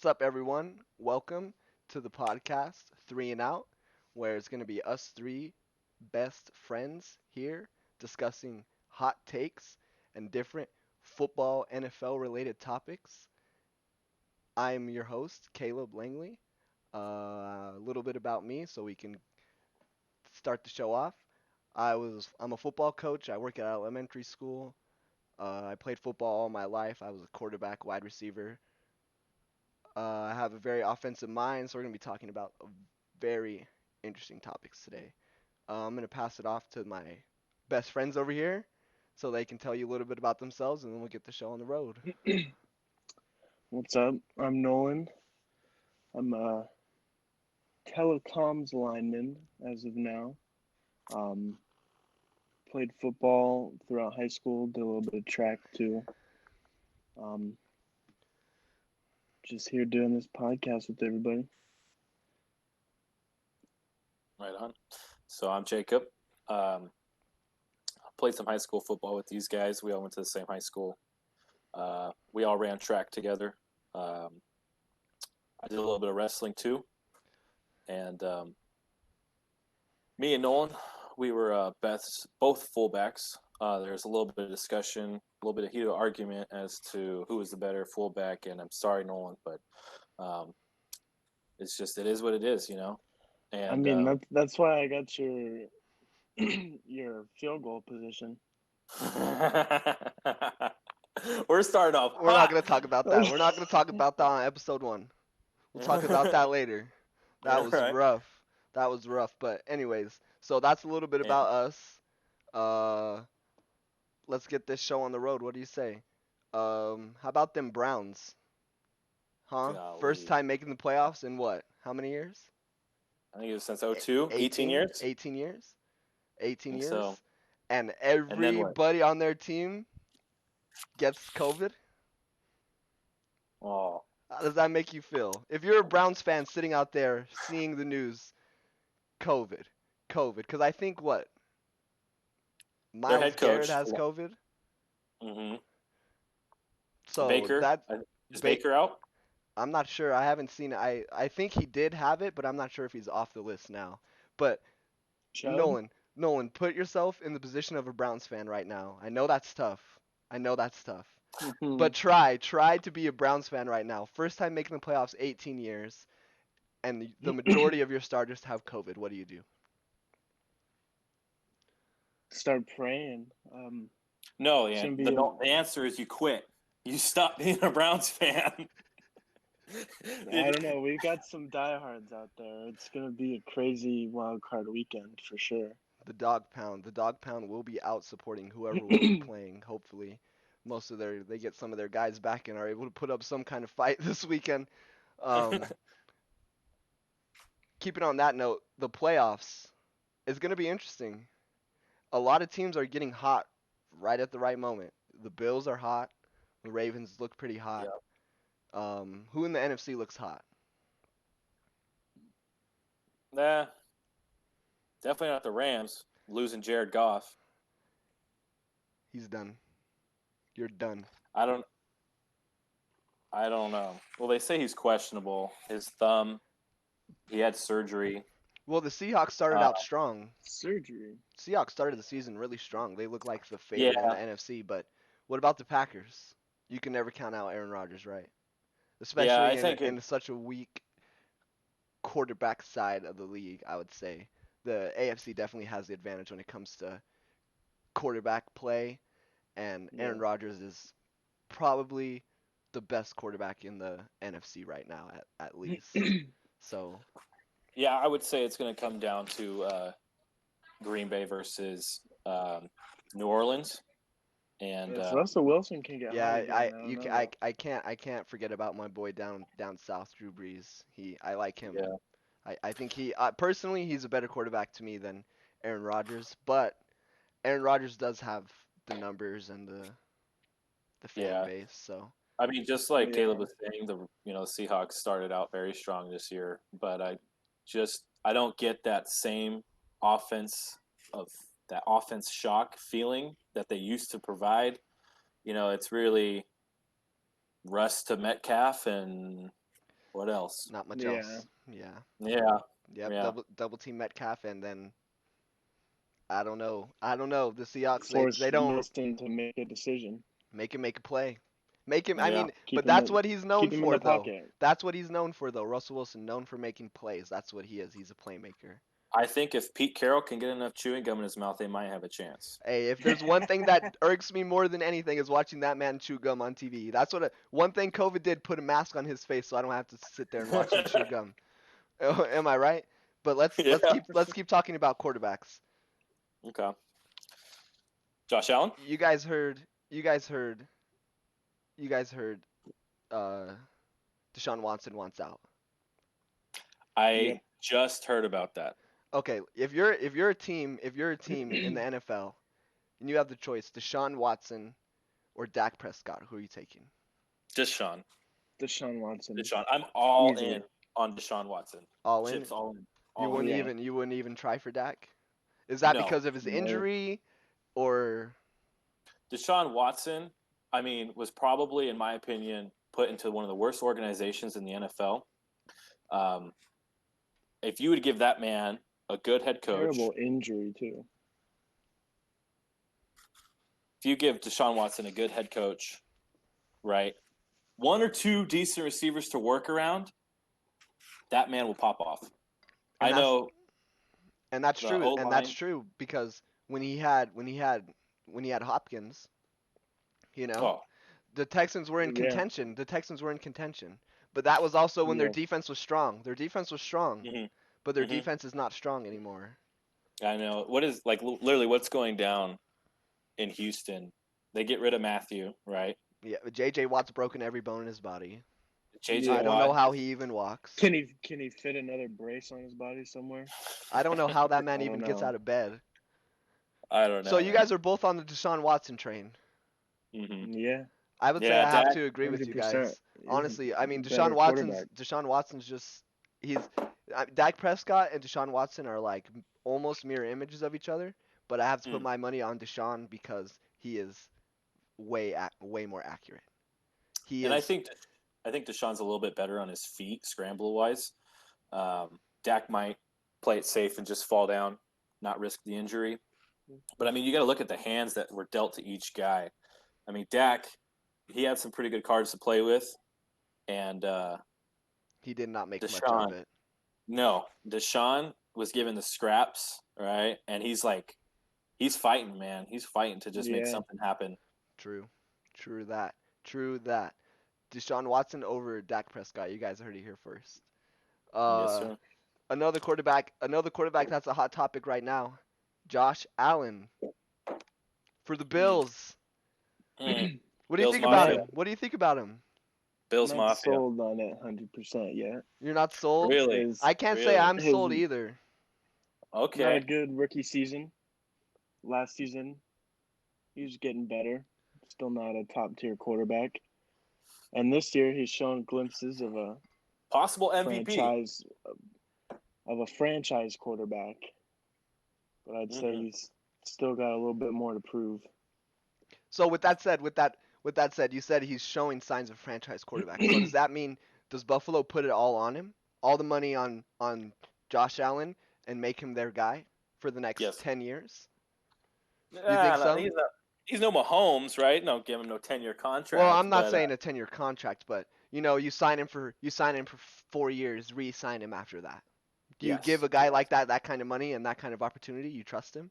What's up, everyone? Welcome to the podcast Three and Out, where it's going to be us three best friends here discussing hot takes and different football NFL related topics. I am your host, Caleb Langley. A little bit about me so we can start the show off. I'm a football coach. I work at elementary school. I played football all my life. I was a quarterback, wide receiver. I have a very offensive mind, so we're going to be talking about very interesting topics today. I'm going to pass it off to my best friends over here so they can tell you a little bit about themselves, and then we'll get the show on the road. What's up? I'm Nolan. I'm a telecoms lineman as of now. Um, Played football throughout high school, did a little bit of track too. Um, just here doing this podcast with everybody. Right on. So I'm Jacob. I played some high school football with these guys. We all went to the same high school. We all ran track together. Um, I did a little bit of wrestling too. And me and Nolan, we were both fullbacks. There's a little bit of discussion, a little bit of heated argument as to who was the better fullback. And I'm sorry, Nolan, but um, it is what it is. I And mean that's why I got your your field goal position. we're starting off We're not hot. going to talk about that. We're not going to talk about that on episode 1. We'll talk about that later. That All was right. rough. That was rough. But, anyways, so that's a little bit And about us. Uh, let's get this show on the road. What do you say? How about them Browns? Huh? First golly, time making the playoffs in what? How many years? I think it was since '02, 18 18? years. 18 years? I 18 think years? so. And And then what? everybody on their team gets COVID? Oh, How does that make you feel? If you're a Browns fan sitting out there seeing the news, COVID, COVID. Because I think what? their Miles head Garrett coach. has COVID? Mm-hmm. So Baker. that. Is Ba- Baker out? I'm not sure. I haven't seen it. I think he did have it, but I'm not sure if he's off the list now. But Chubb. Nolan, put yourself in the position of a Browns fan right now. I know that's tough. I know that's tough. But try to be a Browns fan right now. First time making the playoffs 18 years, and the majority of your starters have COVID. What do you do? Start praying. No, It's the, gonna the be no, the answer is you quit. You stop being a Browns fan. I don't know. We've got some diehards out there. It's gonna be a crazy wild card weekend for sure. The dog pound. The dog pound will be out supporting whoever will be playing. Hopefully, they get some of their guys back and are able to put up some kind of fight this weekend. Um, Keeping on that note, the playoffs is going to be interesting. A lot of teams are getting hot right at the right moment. The Bills are hot. The Ravens look pretty hot. Yeah. Who in the NFC looks hot? Nah, definitely not the Rams losing Jared Goff. He's done. You're done. I don't. I don't know. Well, they say he's questionable. His thumb. He had surgery. Well, the Seahawks started Uh, out strong. Surgery. Seahawks started the season really strong. They look like the favorite in yeah, the NFC, but what about the Packers? You can never count out Aaron Rodgers, right? yeah. I Especially think it. in such a weak quarterback side of the league, I would say. The AFC definitely has the advantage when it comes to quarterback play, and Aaron Yeah. Rodgers is probably the best quarterback in the NFC right now, at least. So, Yeah, I would say it's going to come down to Green Bay versus New Orleans, and If Russell Wilson can get yeah, hot again, I don't know though. I can't forget about my boy down south, Drew Brees. I like him. yeah, I think personally he's a better quarterback to me than Aaron Rodgers, but Aaron Rodgers does have the numbers and the fan yeah. base, so I mean, just Oh like Caleb yeah. was saying, Seahawks started out very strong this year, but I don't get that same offense of that offense shock feeling that they used to provide. It's really Russ to Metcalf, and What else? Not much Yeah. else. Yeah. Yeah. Yep. Yeah. Double team Metcalf, and then I don't know. I don't know. The Seahawks, Force they don't Wilson to make a decision. make him make a play. Make him. I Yeah. mean, Keep but him that's in, what he's known keep him in for, the though. pocket. That's what he's known for, though. Russell Wilson, known for making plays. That's what he is. He's a playmaker. I think if Pete Carroll can get enough chewing gum in his mouth, they might have a chance. Hey, if there's one thing that irks me more than anything is watching that man chew gum on TV. That's what one thing COVID did, put a mask on his face so I don't have to sit there and watch him chew gum. Am I right? But Yeah. let's keep talking about quarterbacks. Okay. Josh Allen? You guys heard you guys heard you guys heard uh Deshaun Watson wants out. I Yep. just heard about that. Okay, if you're a team in the NFL and you have the choice, Deshaun Watson or Dak Prescott, who are you taking? Deshaun. Deshaun Watson. Deshaun. I'm all Easily. in on Deshaun Watson. All in. Chips all in. You All wouldn't in. Yeah. even try for Dak? Is that No. because of his No. injury or Deshaun Watson, I mean, was probably, in my opinion, put into one of the worst organizations in the NFL. If you would give that man a good head coach, Terrible injury too. if you give Deshaun Watson a good head coach, right, one or two decent receivers to work around, that man will pop off. And I that's- know. and that's The true and that's O-line- true because when he had Hopkins, you know, Oh, the Texans were in Yeah. contention. The Texans were in contention. But that was also when their Yeah. defense was strong. Their defense was strong, Mhm. but their Mhm. defense is not strong anymore. I know. What is like literally what's going down in Houston? They get rid of Matthew, right? Yeah, but JJ Watt's broken every bone in his body. JJ I don't Watt. know how he even walks. Can he fit another brace on his body somewhere? I don't know how that man I even don't gets know. out of bed. I don't know. So you guys are both on the Deshaun Watson train. Mm-hmm. Yeah. I would say Yeah, I have Dak, to agree with you 100%. guys. He's Honestly, I mean a better quarterback. Deshaun Watson's just Dak Prescott and Deshaun Watson are like almost mirror images of each other, but I have to put Mm. my money on Deshaun because he is way more accurate. He And is I think Deshaun's a little bit better on his feet, scramble wise. Dak might play it safe and just fall down, not risk the injury. But I mean, you got to look at the hands that were dealt to each guy. I mean, Dak, he had some pretty good cards to play with, and he did not make much of Deshaun. it. no, Deshaun was given the scraps, right? And he's fighting, man. He's fighting to just make Yeah. something happen. True that. Deshaun Watson over Dak Prescott. You guys heard it here first. Yes, sir. Another quarterback that's a hot topic right now. Josh Allen for the Bills. Mm. What do you Bills think about Mafia. him? What do you think about him? Bills Not Mafia. sold on it 100% yet. You're not sold? Really? His- I can't say Really? I'm His- sold either. Not a Okay. good rookie season. Last season, he was getting better. Still not a top tier quarterback. And this year, he's shown glimpses of a Possible MVP. franchise quarterback. But I'd say Mhm. he's still got a little bit more to prove. So with that said, you said he's showing signs of franchise quarterback. So does that mean does Buffalo put it all on him? All the money on Josh Allen and make him their guy for the next Yes. 10 years? Yeah, so? He's no Mahomes, right? No, give him no 10-year contract. Well, I'm not but, saying a 10-year contract, but you sign him for 4 years, re-sign him after that. Do you Yes. give a guy like that kind of money and that kind of opportunity? You trust him?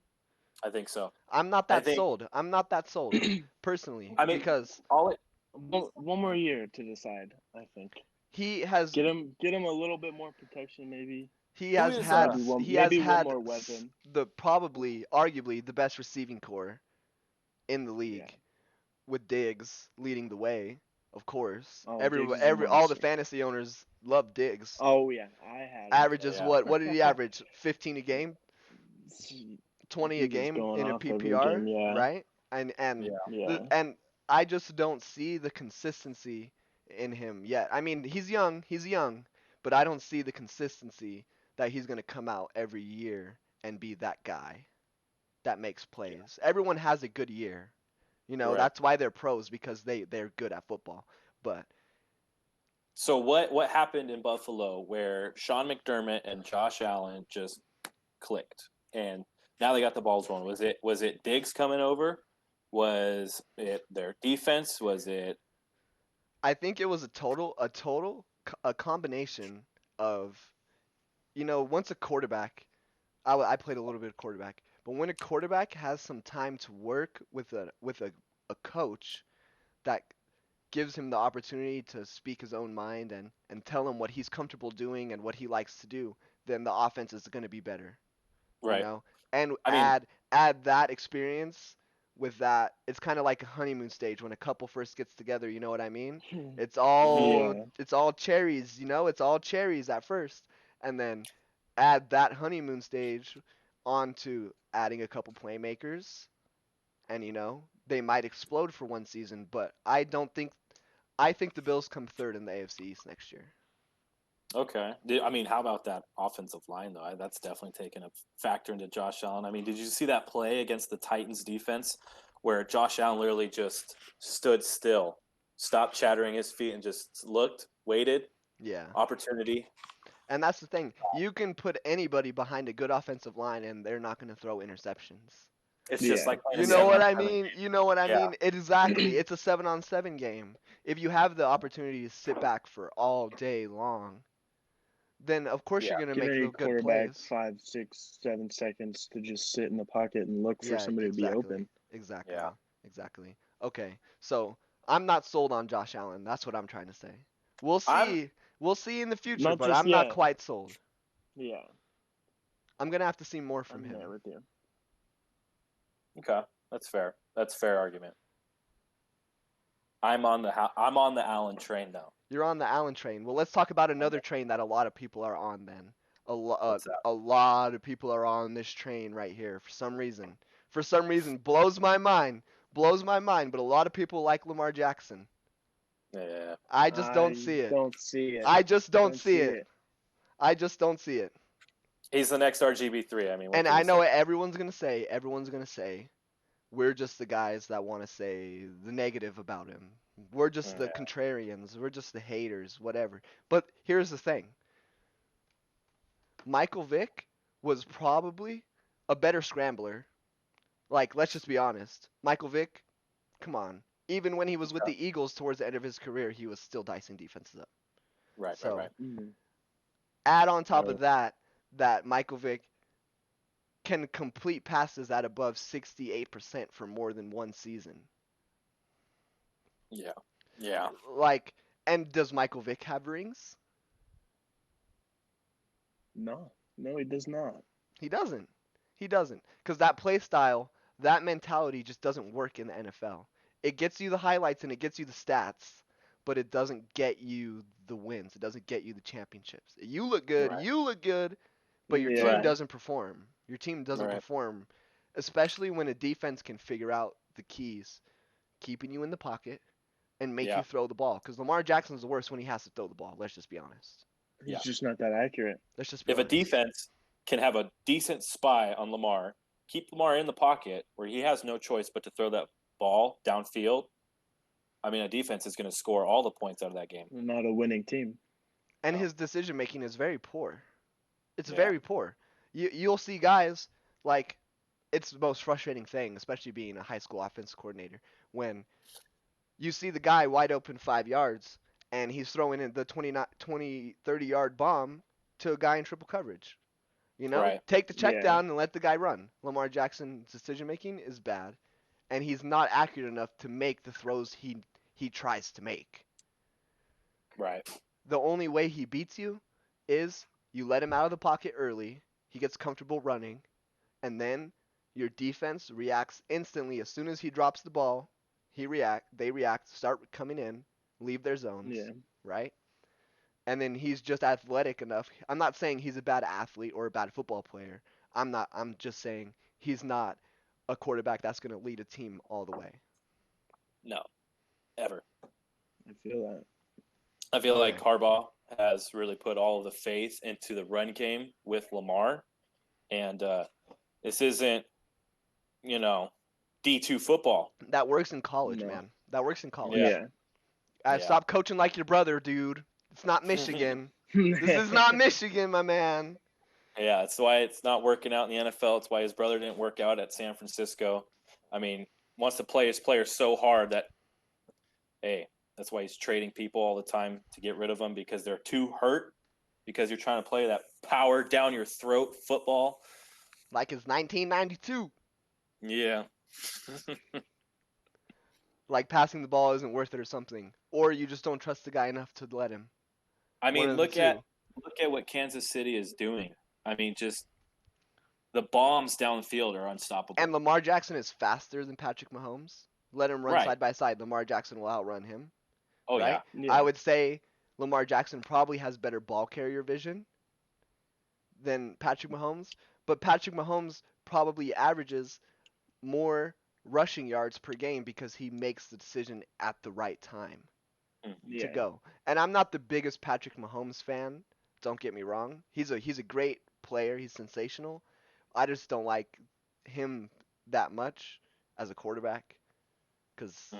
I think so. I'm not I that think- sold. I'm not that sold personally I mean, because all it One more year to decide, I think. he has Get him a little bit more protection, maybe. he has is, had Maybe one- he has maybe one had more weapon. the arguably the best receiving core in the league Yeah. with Diggs leading the way, of course. Oh, Every Diggs is a all the monster. fantasy owners love Diggs. Oh yeah, I had him. Averages yeah. what did he average? 15 a game, 20 He a was game going in a off every PPR, game, yeah. right? And Yeah. Yeah. and I just don't see the consistency in him yet. I mean, he's young, but I don't see the consistency that he's going to come out every year and be that guy that makes plays. Everyone has a good year. Right. That's why they're pros because they're good at football. But So what happened in Buffalo where Sean McDermott and Josh Allen just clicked, and now they got the balls rolling? Was it Diggs coming over? Was it their defense? Was it I think it was a combination of, once a quarterback, I played a little bit of quarterback, but when a quarterback has some time to work with a coach that gives him the opportunity to speak his own mind and tell him what he's comfortable doing and what he likes to do, then the offense is going to be better, you right? know? And I mean, add that experience with that. It's kind of like a honeymoon stage when a couple first gets together, you know what I mean? It's all Yeah. it's all cherries, it's all cherries at first. And then add that honeymoon stage onto adding a couple playmakers and they might explode for one season, but I think the Bills come third in the AFC East next year. okay. I mean, how about that offensive line though? That's definitely taken a factor into Josh Allen. I mean, did you see that play against the Titans defense where Josh Allen literally just stood still, stopped chattering his feet, and just looked, waited, Yeah. opportunity? And that's the thing. You can put anybody behind a good offensive line and they're not going to throw interceptions. It's just Yeah. like playing You a know what I 7-on-7 mean? game. You know what I Yeah, mean? Exactly. It's a 7-on-7 game. If you have the opportunity to sit back for all day long, then of course yeah, you're going to Give make any the good quarterback plays. 5, 6, 7 seconds to just sit in the pocket and look for Yeah, somebody to be exactly. open. Exactly. yeah. Exactly. Okay. So, I'm not sold on Josh Allen. That's what I'm trying to say. We'll I'm see. We'll see in the future, Not but just I'm not yet. quite sold. Yeah, I'm going to have to see more from I'm there him. with you. okay. That's fair. That's a fair argument. I'm on the Allen train though. You're on the Allen train. Well, let's talk about another train that a lot of people are on then. What's that? A lot of people are on this train right here for some reason. For some reason, blows my mind. Blows my mind, but a lot of people like Lamar Jackson. Yeah. I just don't I see it. don't see it. I just don't Don't see see it. it. I just don't see it. He's the next RGB3. I mean, what And can I you know say? what everyone's going to say. Everyone's going to say we're just the guys that want to say the negative about him. We're just the Yeah. contrarians. We're just the haters, whatever. But here's the thing. Michael Vick was probably a better scrambler. Like, let's just be honest. Michael Vick, come on. Even when he was with Okay. the Eagles towards the end of his career, he was still dicing defenses up. Right, right, So, right. Mm. add on top No. of that Michael Vick can complete passes at above 68% for more than one season. Yeah. Yeah. Like, and does Michael Vick have rings? No, he does not. He doesn't. He doesn't. Because that play style, that mentality just doesn't work in the NFL. It gets you the highlights and it gets you the stats, but it doesn't get you the wins. It doesn't get you the championships. Right. You look good, but your team Yeah. Right. doesn't perform. Your team doesn't Right. perform, especially when a defense can figure out the keys, keeping you in the pocket and make Yeah. you throw the ball. Because Lamar Jackson's the worst when he has to throw the ball. Let's just be honest. He's Yeah. just not that accurate. Let's just be If a honest. defense can have a decent spy on Lamar, keep Lamar in the pocket where he has no choice but to throw that ball downfield, I mean, a defense is going to score all the points out of that game. We're not a winning team. And No. his decision making is very poor. It's Yeah. very poor. You'll see guys like it's the most frustrating thing, especially being a high school offense coordinator, when you see the guy wide open 5 yards and he's throwing in the 20, 30 yard bomb to a guy in triple coverage. Right. Take the check Yeah. down and let the guy run. Lamar Jackson's decision making is bad, and he's not accurate enough to make the throws he tries to make. Right. The only way he beats you is you let him out of the pocket early, he gets comfortable running, and then your defense reacts instantly as soon as he drops the ball. They react, start coming in, leave their zones, Yeah. right? And then he's just athletic enough. I'm not saying he's a bad athlete or a bad football player. I'm just saying he's not a quarterback that's going to lead a team all the way. No. Ever. I feel that. I feel like Okay. Harbaugh has really put all of the faith into the run game with Lamar. And this isn't, D2 football. That works in college, No. man. That works in college. Yeah. Yeah. I Yeah. stop coaching like your brother, dude. It's not Michigan. This is not Michigan, my man. Yeah, that's why it's not working out in the NFL. It's why his brother didn't work out at San Francisco. I mean, wants to play his players so hard that, hey, that's why he's trading people all the time to get rid of them because they're too hurt. Because you're trying to play that power down your throat football. Like it's 1992. Yeah. Like passing the ball isn't worth it or something, or you just don't trust the guy enough to let him. I One mean, of the look at two. what Kansas City is doing. I mean, just the bombs downfield are unstoppable. And Lamar Jackson is faster than Patrick Mahomes. Let him run Right. side by side. Lamar Jackson will outrun him. Oh right? yeah. I would say Lamar Jackson probably has better ball carrier vision than Patrick Mahomes, but Patrick Mahomes probably averages more rushing yards per game because he makes the decision at the right time to go. And I'm not the biggest Patrick Mahomes fan. Don't get me wrong. He's a great player. He's sensational. I just don't like him that much as a quarterback because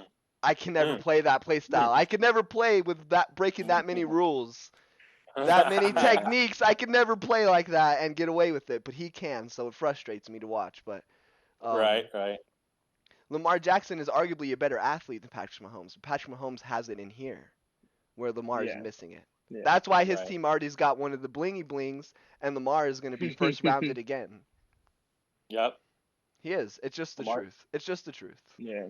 I can never play that play style. I can never play with that breaking that many rules, that many techniques. I can never play like that and get away with it. But he can, so it frustrates me to watch. But Right. Lamar Jackson is arguably a better athlete than Patrick Mahomes. Patrick Mahomes has it in here, where Lamar is missing it. Yeah. That's why his team already's got one of the blingy blings, and Lamar is going to be first rounded again. Yep. He is. It's just the Lamar? truth. It's just the truth. Yeah.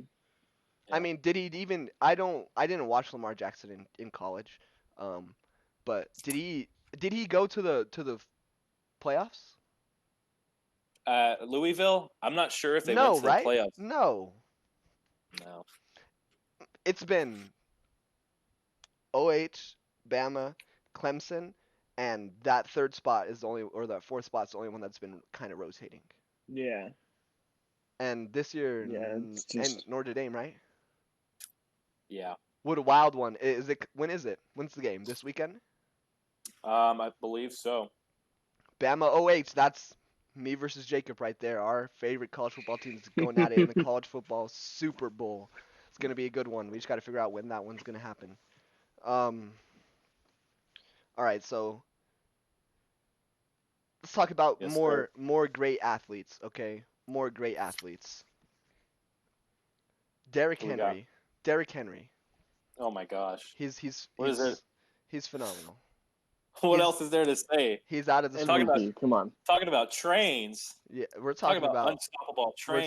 I mean, did he even? I didn't watch Lamar Jackson in college, but did he go to the playoffs? Louisville. I'm not sure if they No, went to right? the playoffs. No. No. It's been OH, Bama, Clemson, and that third spot is the only, or that fourth spot's the only one that's been kind of rotating. Yeah. And this year, it's just... and Notre Dame, right? Yeah. What a wild one! Is it? When is it? When's the game? This weekend? I believe so. Bama OH. That's me versus Jacob right there. Our favorite college football team is going at it in the college football Super Bowl. It's gonna be a good one. We just got to figure out when that one's gonna happen. All right, so let's talk about more great athletes. Okay, more great athletes. Derrick Henry. Derrick Henry. Oh my gosh. He's phenomenal. What else is there to say? He's out of this world. Come on. Talking about trains. Yeah, we're talking about unstoppable trains.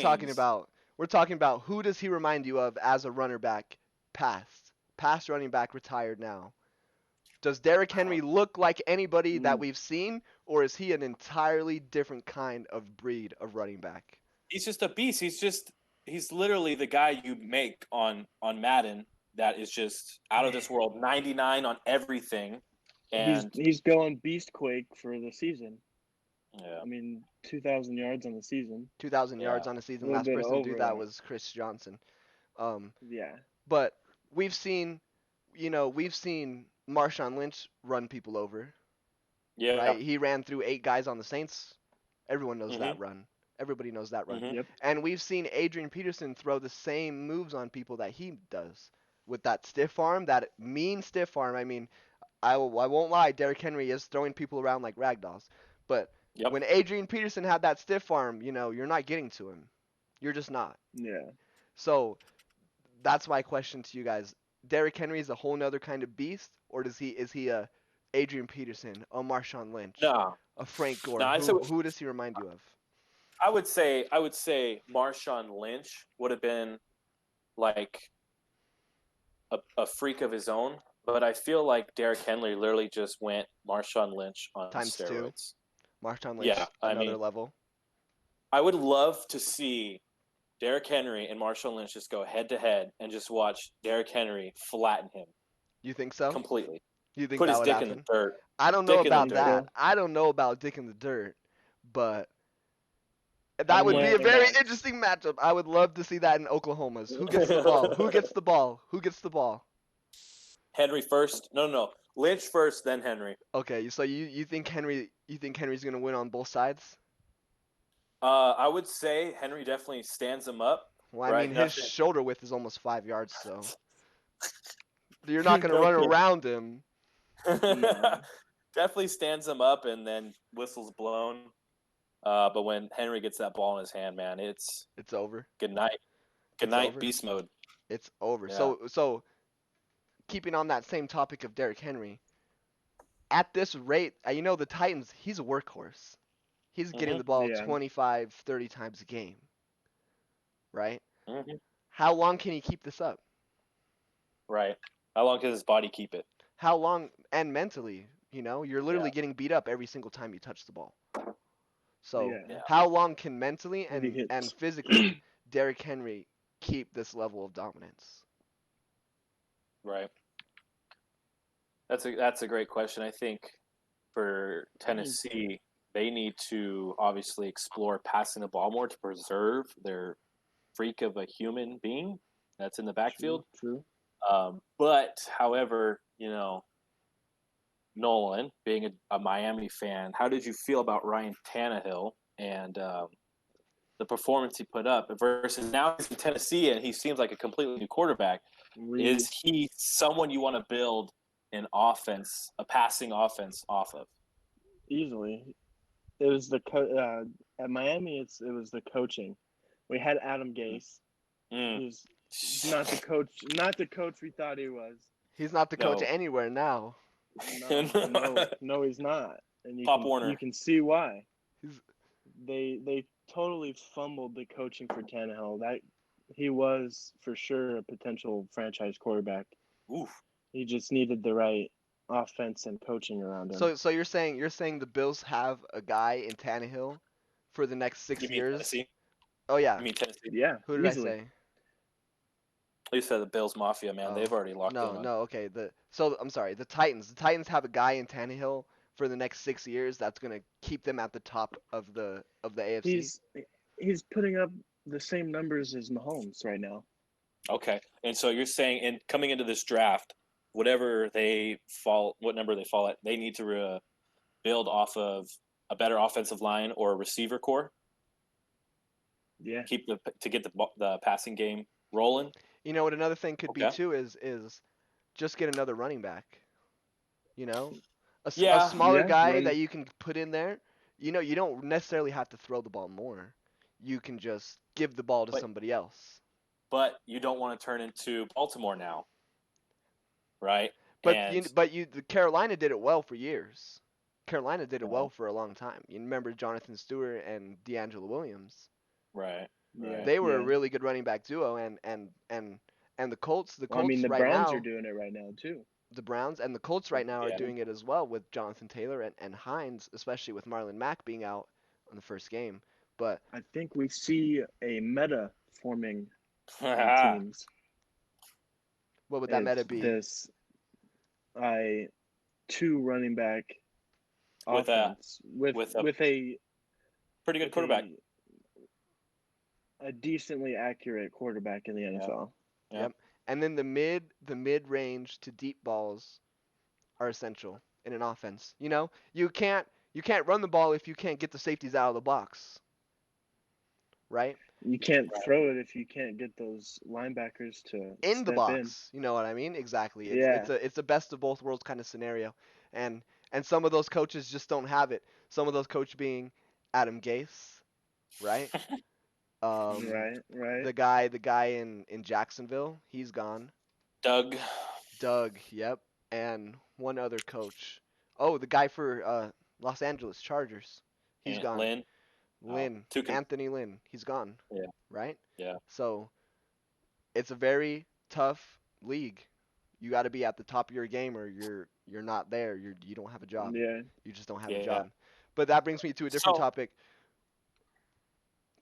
We're talking about who does he remind you of as a runner back past running back retired now? Does Derrick Henry look like anybody that we've seen, or is he an entirely different kind of breed of running back? He's just a beast. He's literally the guy you make on Madden that is just out of this world. 99 on everything. And he's going Beastquake for the season. Yeah. I mean, 2,000 yards on the season. 2,000 yards on the season. Last person to do that was Chris Johnson. Yeah. But we've seen Marshawn Lynch run people over. Yeah. Right? He ran through 8 guys on the Saints. Everyone knows that run. Everybody knows that run. Yep. And we've seen Adrian Peterson throw the same moves on people that he does with that stiff arm, that mean stiff arm. I mean, I won't lie, Derrick Henry is throwing people around like ragdolls. But when Adrian Peterson had that stiff arm, you're not getting to him. You're just not. Yeah. So that's my question to you guys. Derrick Henry is a whole nother kind of beast, or is he a Adrian Peterson, a Marshawn Lynch, a Frank Gore? No, who does he remind you of? I would say Marshawn Lynch would have been like a freak of his own, but I feel like Derrick Henry literally just went Marshawn Lynch on times steroids. 2. Marshawn Lynch, another level. I would love to see Derrick Henry and Marshawn Lynch just go head to head and just watch Derrick Henry flatten him. You think so? Completely. You think put that his would dick happen? in the dirt? I don't know about that. I don't know about dick in the dirt, but that would be a very interesting matchup. I would love to see that in Oklahoma's. Who gets the ball? Who gets the ball? Who gets the ball? Henry first? No. Lynch first, then Henry. Okay, so you think Henry's gonna win on both sides? I would say Henry definitely stands him up. Well, I mean, his shoulder width is almost 5 yards, so you're not gonna run around him. Yeah. Definitely stands him up, and then whistle's blown. But when Henry gets that ball in his hand, man, it's It's over. good night. Good It's night, over. beast mode. It's over. Yeah. So keeping on that same topic of Derrick Henry, at this rate, the Titans, he's a workhorse. He's getting Mm-hmm. the ball Yeah. 25, 30 times a game, right? Mm-hmm. How long can he keep this up? Right. How long can his body keep it? How long, and mentally, you're literally Yeah. getting beat up every single time you touch the ball. So, Yeah. Yeah. how long can mentally What he and hits. physically Derrick Henry keep this level of dominance? Right. That's a great question. I think for Tennessee, they need to obviously explore passing the ball more to preserve their freak of a human being that's in the backfield. True. But however, Nolan, being a Miami fan, how did you feel about Ryan Tannehill and the performance he put up versus now he's in Tennessee and he seems like a completely new quarterback? Is he someone you want to build an offense, a passing offense off of? Easily. It was at Miami. It was the coaching. We had Adam Gase. Mm. He's not the coach. Not the coach we thought he was. He's not the coach No. anywhere now. No, he's not. And Pop Warner. you can see why. He's They totally fumbled the coaching for Tannehill. That he was for sure a potential franchise quarterback. Oof. He just needed the right offense and coaching around him. So you're saying the Bills have a guy in Tannehill for the next 6 You mean years? Tennessee? Oh yeah. You mean Tennessee? Yeah, Who did easily. I say? You said the Bills Mafia, man. Oh, They've already locked in on. no. Okay. I'm sorry. The Titans. The Titans have a guy in Tannehill for the next 6 years that's gonna keep them at the top of the AFC. He's putting up the same numbers as Mahomes right now. Okay, and so you're saying, and coming into this draft, whatever what number they fall at, they need to build off of a better offensive line or a receiver core. Yeah. To get the passing game rolling. You know what another thing could be Okay. too is just get another running back. A Yeah. smaller guy run. that you can put in there. You don't necessarily have to throw the ball more. You can just give the ball to somebody else. But you don't want to turn into Baltimore now, right? But And the Carolina did it well for years. Carolina did it well for a long time. You remember Jonathan Stewart and DeAngelo Williams. right. Yeah. They were a really good running back duo, and the Colts. The Colts the right Browns now. are doing it right now too. The Browns and the Colts right now are Yeah. doing it as well with Jonathan Taylor and Hines, especially with Marlon Mack being out on the first game. But I think we see a meta forming on teams. what would that meta be? This two running back With offense with a pretty good quarterback. A decently accurate quarterback in the NFL. Yep. And then the mid-range to deep balls are essential in an offense. You can't run the ball if you can't get the safeties out of the box. Right? You can't throw it if you can't get those linebackers to in the step box. You know what I mean? Exactly. Yeah. It's a best of both worlds kind of scenario. And some of those coaches just don't have it. Some of those coaches being Adam Gase, right? Right. The guy in Jacksonville, he's gone. Doug, yep. And one other coach. Oh, the guy for Los Angeles Chargers. He's gone. Lynn. Anthony Lynn. He's gone. Yeah. Right? Yeah. So it's a very tough league. You got to be at the top of your game, or you're not there. You don't have a job. Yeah. You just don't have a job. But that brings me to a different topic.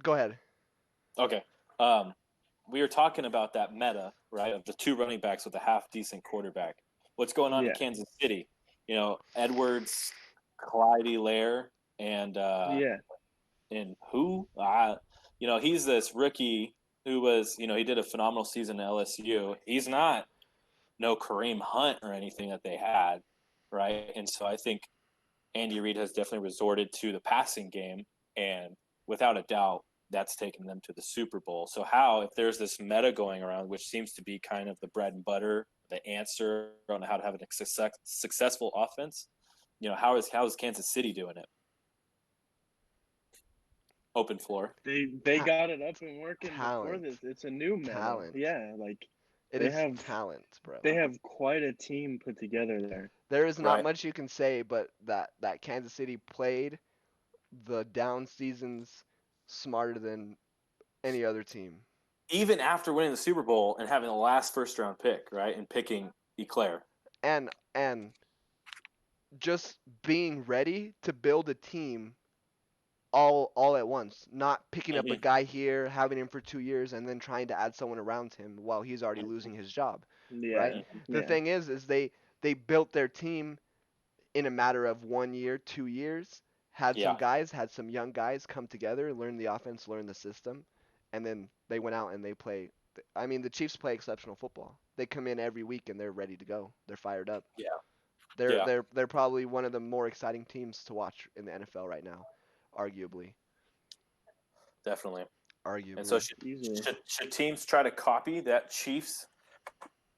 Go ahead. Okay. We were talking about that meta, right, of the two running backs with a half decent quarterback. What's going on in Kansas City? Edwards, Clyde-Lair, and and who? He's this rookie who was, he did a phenomenal season at LSU. He's not no Kareem Hunt or anything that they had, right? And so I think Andy Reid has definitely resorted to the passing game, and without a doubt, that's taken them to the Super Bowl. So if there's this meta going around, which seems to be kind of the bread and butter the answer on how to have a successful offense. How is Kansas City doing it? Open floor. They got it up and working before Talent. this. It's a new meta. Talent. Yeah, like It they is have talent, bro. they have quite a team put together there. There is not Right. much you can say, but that Kansas City played the down seasons smarter than any other team. Even after winning the Super Bowl and having the last first round pick, right, and picking Eclair. And just being ready to build a team all at once, not picking up a Mhm. guy here, having him for 2 years, and then trying to add someone around him while he's already losing his job. Yeah, Right? The yeah. thing is they built their team in a matter of 1 year, 2 years. Had some young guys come together, learn the offense, learn the system, and then they went out and they play. I mean, the Chiefs play exceptional football. They come in every week and they're ready to go. They're fired up. Yeah. They're Yeah. they're probably one of the more exciting teams to watch in the NFL right now, arguably. Definitely. Arguably. And so Easily. should teams try to copy that Chiefs,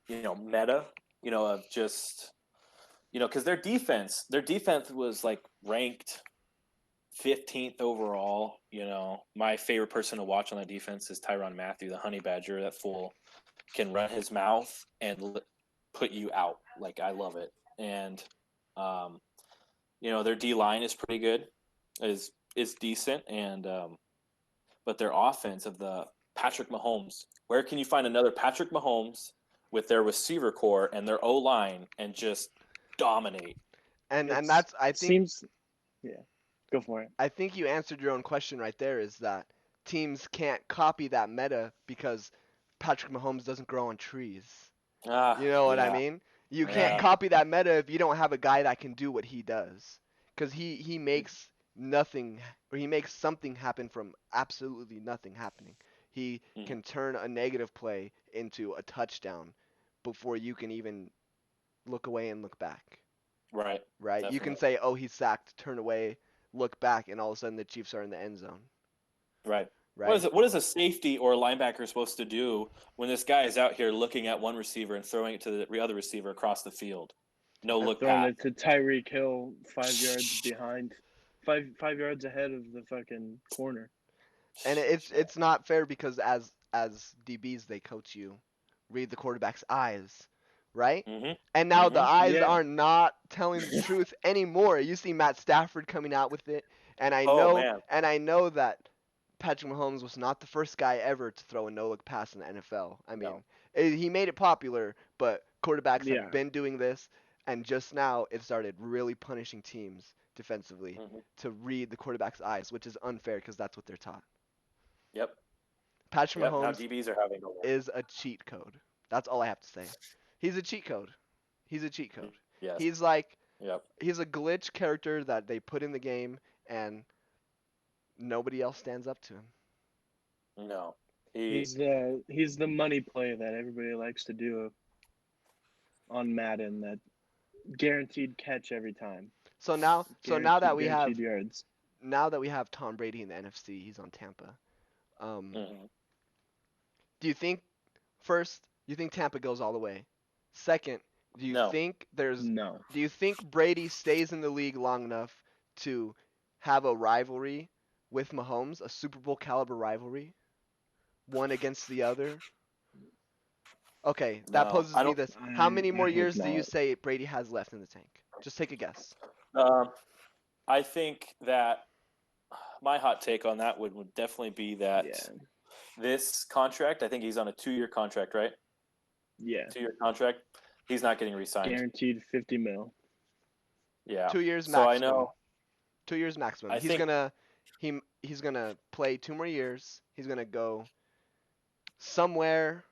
meta, of just, because their defense was like ranked 15th overall. My favorite person to watch on that defense is Tyrann Mathieu, the honey badger. That fool can run his mouth and put you out. Like, I love it. And, their D line is pretty good, is decent. And, but their offense of the Patrick Mahomes, where can you find another Patrick Mahomes with their receiver core and their O line and just dominate? And It's- that's I think seems. Yeah, go for it. I think you answered your own question right there. Is that teams can't copy that meta because Patrick Mahomes doesn't grow on trees. You know what I Yeah. mean? You Yeah. can't copy that meta if you don't have a guy that can do what he does. Because he makes nothing, or he makes something happen from absolutely nothing happening. He Mhm. can turn a negative play into a touchdown before you can even look away and look back. Right. Right? You can Definitely. say, oh, he's sacked, turn away, look back, and all of a sudden the Chiefs are in the end zone. Right. Right? What is a safety or a linebacker supposed to do when this guy is out here looking at one receiver and throwing it to the other receiver across the field? No look Throwing back. it to Tyreek Hill 5 yards behind, 5 yards ahead of the fucking corner. And it's not fair because as DBs they coach you read the quarterback's eyes, right? Mm-hmm. And now the eyes Yeah. are not telling the truth anymore. You see Matt Stafford coming out with it, and I know that Patrick Mahomes was not the first guy ever to throw a no-look pass in the NFL. I mean, he made it popular, but quarterbacks Yeah. have been doing this, and just now it started really punishing teams defensively Mm-hmm. to read the quarterback's eyes, which is unfair because that's what they're taught. Yep. Patrick Yep. Now Mahomes DBs are having a is a cheat code. That's all I have to say. He's a cheat code. He's a cheat code. Yes. He's like Yep. he's a glitch character that they put in the game and nobody else stands up to him. No. He's the money play that everybody likes to do on Madden, that guaranteed catch every time. So now Guaranteed yards. now that we have Tom Brady in the NFC, he's on Tampa. Mm-hmm. Do you think you think Tampa goes all the way? Second, do you No. think No. do you think Brady stays in the league long enough to have a rivalry with Mahomes, a Super Bowl caliber rivalry, one against the other? Okay, that No, poses I me don't. this. How many I more hope years do you not. say Brady has left in the tank? Just take a guess. I think that my hot take on that would definitely be that this contract. I think he's on a 2-year contract, right? Yeah. 2-year contract. He's not getting re-signed. Guaranteed $50 million. Yeah. 2 years So maximum. I know. 2 years maximum. I He's think- gonna he's gonna play 2 more years. He's gonna go somewhere.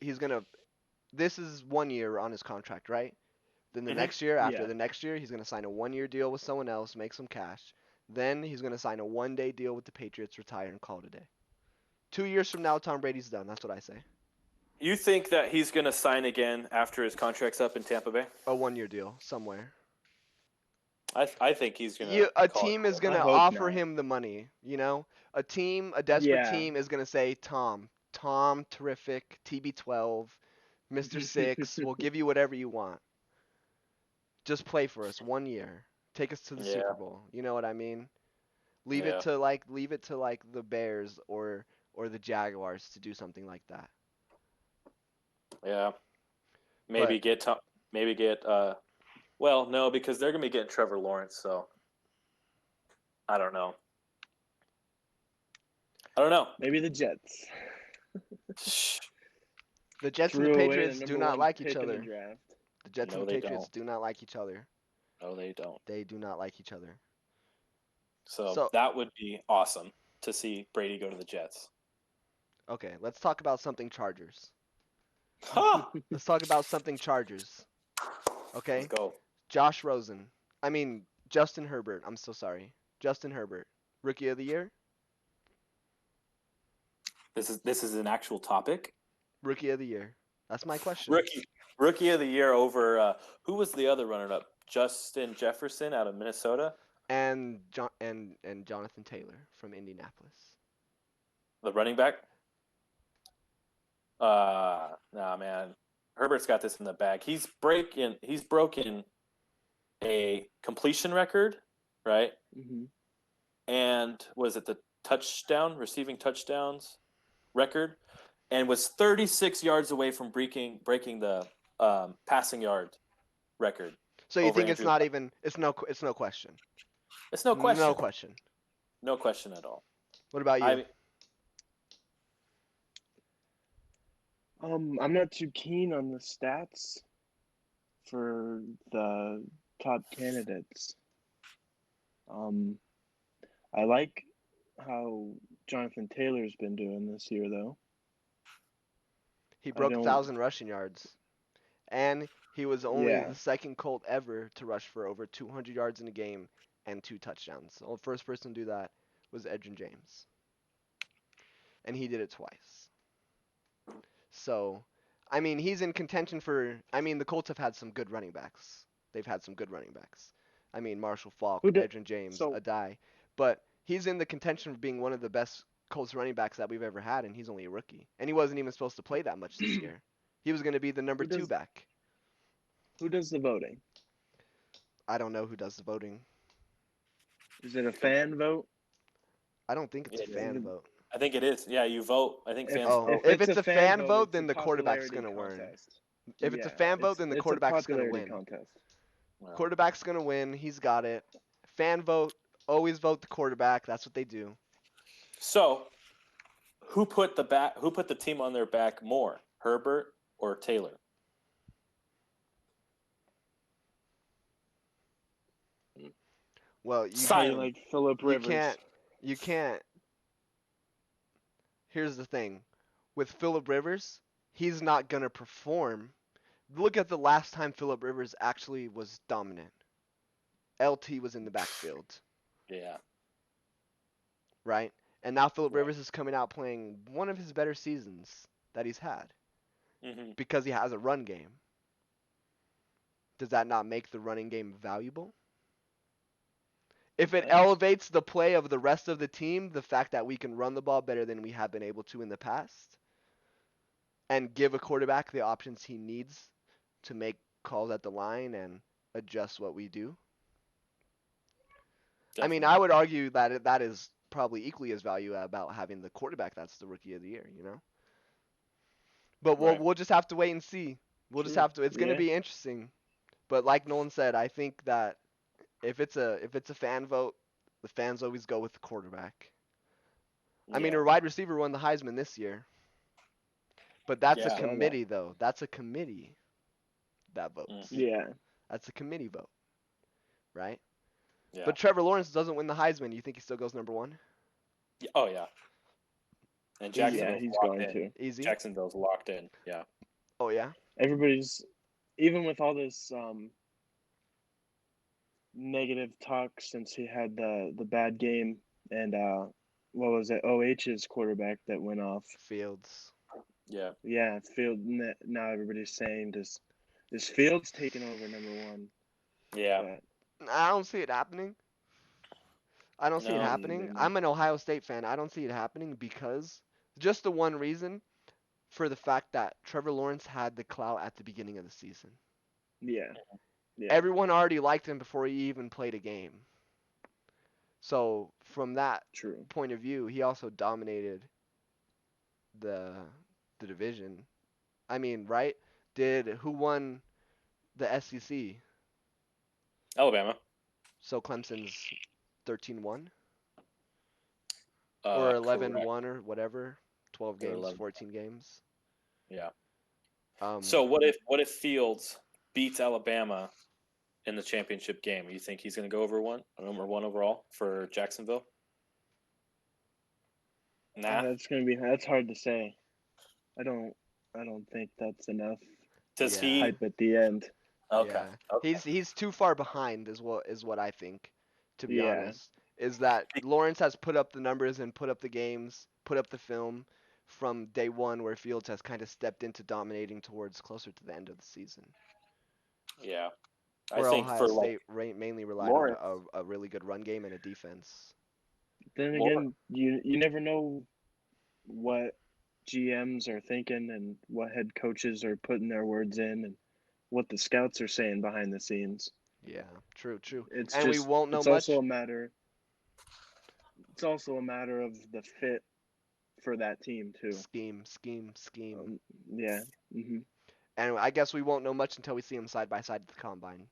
He's gonna. This is 1 year on his contract, right? Then the Mhm. next year, after Yeah. the next year, he's gonna sign a 1-year deal with someone else, make some cash. Then he's gonna sign a 1-day deal with the Patriots, retire, and call it a day. 2 years from now, Tom Brady's done. That's what I say. You think that he's going to sign again after his contract's up in Tampa Bay? A 1-year deal somewhere. I think he's going to. A team is gonna hope offer not. him the money. You know, a desperate Yeah. team is gonna say, Tom, terrific, TB12. Mr. Six. We'll give you whatever you want. Just play for us 1 year. Take us to the Yeah. Super Bowl. You know what I mean? Leave Yeah. it to like the Bears or the Jaguars to do something like that. Yeah. But Maybe get well, no, because they're gonna be getting Trevor Lawrence, so I don't know. Maybe the Jets the Jets and the threw away the Patriots do number not one like each pick in the other. draft. The Jets No, and the they Patriots don't. do not like each other. No, they don't. They do not like each other. So So, that would be awesome to see Brady go to the Jets. okay, let's talk about something Chargers. Ha! Let's talk about something Chargers. Okay? Let's go. Josh Rosen. I mean, Justin Herbert. I'm so sorry. Justin Herbert. Rookie of the year? This is an actual topic. Rookie of the year. That's my question. Rookie of the year over who was the other runner up? Justin Jefferson out of Minnesota, And Jonathan Taylor from Indianapolis. the running back. Nah, man. Herbert's got this in the bag. He's broken a completion record, right? Mm-hmm. And was it the receiving touchdowns record? And was 36 yards away from breaking the passing yard record. So you Over think it's Andrew not Luck. even it's no question. It's no question. No question. No question at all. What about you? I'm not too keen on the stats for the top candidates. I like how Jonathan Taylor's been doing this year, though. He broke 1,000 rushing yards, and he was only Yeah. the second Colt ever to rush for over 200 yards in a game and 2 touchdowns. The first person to do that was Edgerrin James, and he did it twice. So, I mean, he's in contention for. I mean, the Colts have had some good running backs. They've had some good running backs. I mean, Marshall Faulk, Who did- Edgerrin James, so- Adai, but he's in the contention of being one of the best Colts running backs that we've ever had, and he's only a rookie. And he wasn't even supposed to play that much this year. He was going to be the number Who does- 2 back. Who does the voting? I don't know who does the voting. Is it a fan vote? I don't think it's a It is. fan vote. I think it is. Yeah, you vote. I think If- fans Oh, vote. if it's a fan vote, it's then a the quarterback's popularity gonna win. contest. If it's a Yeah, fan vote, then the it's a quarterback's going to popularity win. contest. Well, Quarterback's going to win. He's got it. Fan vote, always vote the quarterback. That's what they do. So, who put the team on their back more, Herbert or Taylor? Well, you Sign Say him. like Philip Rivers. You can't. Here's the thing. With Philip Rivers, he's not going to perform. Look at the last time Philip Rivers actually was dominant. LT was in the backfield, Yeah. right? And now Philip Right. Rivers is coming out playing one of his better seasons that he's had Mm-hmm. because he has a run game. Does that not make the running game valuable? If it Depends. elevates the play of the rest of the team, the fact that we can run the ball better than we have been able to in the past, and give a quarterback the options he needs to make calls at the line and adjust what we do. I mean, I would argue that that is probably equally as value about having the quarterback that's the rookie of the year, you know? But Right. we'll just have to wait and see. We'll just True. have to. It's going to Yeah. be interesting. But like Nolan said, I think that if it's a fan vote, the fans always go with the quarterback. I mean, a wide receiver won the Heisman this year. But that's Yeah. a committee, though. That's a committee that votes. Mhm. Yeah. That's a committee vote, right? Yeah. But Trevor Lawrence doesn't win the Heisman. You think he still goes number 1? Oh yeah. And Yeah, Jacksonville's he's locked going in. to. Easy. Jacksonville's locked in. Yeah. Oh yeah. Everybody's, even with all this negative talk since he had the bad game and what was it? OH's quarterback that went off. Fields. Yeah. Yeah, now everybody's saying is Fields taking over number 1? Yeah. But I don't see it happening. I don't see it No. happening. Neither. I'm an Ohio State fan. I don't see it happening because just the one reason. for the fact that Trevor Lawrence had the clout at the beginning of the season. Yeah. Yeah. Everyone already liked him before he even played a game. So from that True. point of view, he also dominated the the division. I mean, right? Who won the SEC? Alabama. So Clemson's 13-1 or Correct. 11-1 or whatever, 12 Or games, 11. 14 games. Yeah. Um, So what if Fields beats Alabama in the championship game? You think he's going to go over number one overall for Jacksonville? Nah. That's hard to say. I don't think that's enough Does yeah. he? hype at the end. Okay. Yeah. Okay. He's too far behind is what I think, to be Yeah. honest. Is that Lawrence has put up the numbers and put up the games, put up the film from day one, where Fields has kind of stepped into dominating towards closer to the end of the season. Yeah. I Where think Ohio for like State mainly relied on Lawrence, a really good run game and a defense. Then Lawrence, again, you never know what GMs are thinking and what head coaches are putting their words in and what the scouts are saying behind the scenes. Yeah, true. It's And we just won't know it's much. also a matter of the fit for that team too. Scheme. Yeah. Hmm. And I guess we won't know much until we see them side by side at the combine,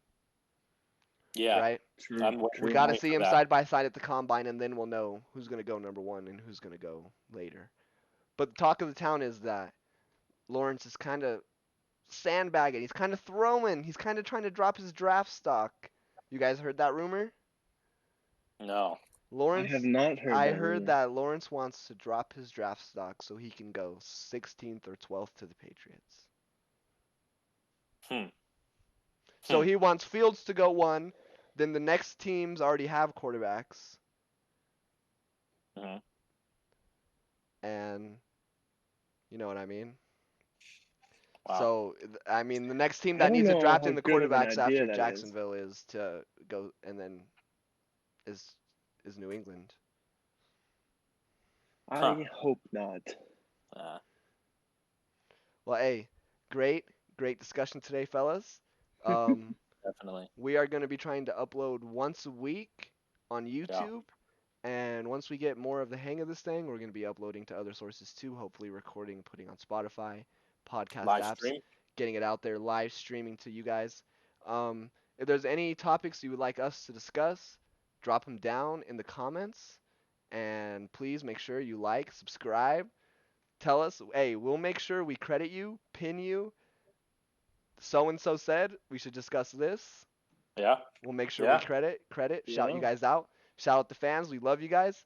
yeah, right? True. I'm We waiting got to for see them that. side by side at the combine, and then we'll know who's going to go number one and who's going to go later. But the talk of the town is that Lawrence is kind of sandbagging. He's kind of throwing. He's kind of trying to drop his draft stock. You guys heard that rumor? No. I have Lawrence, not heard I that heard rumor. that Lawrence wants to drop his draft stock so he can go 16th or 12th to the Patriots. So he wants Fields to go 1, then the next teams already have quarterbacks, Mhm. and you know what I mean? Wow. So, I mean, the next team I that don't needs to know draft how in the good of an quarterbacks idea after that is. Jacksonville is to go, and then is New England. Huh. I hope not. Well, hey, great discussion today, fellas. Um, Definitely. we are going to be trying to upload once a week on YouTube, and once we get more of the hang of this thing, we're going to be uploading to other sources too. Hopefully, recording, putting on Spotify, podcast Live apps, stream. getting it out there, live streaming to you guys. If there's any topics you would like us to discuss, drop them down in the comments, and please make sure you like, subscribe. Tell us, hey, we'll make sure we credit you, pin you. So and so said we should discuss this. Yeah. We'll make sure we Yeah. credit, shout you Yeah. guys out. Shout out the fans. We love you guys.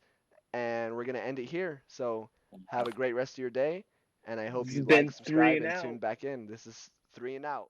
And we're going to end it here. So have a great rest of your day. And I hope This you has like, been 3 subscribe, and and out. tune back in. This is 3 and Out.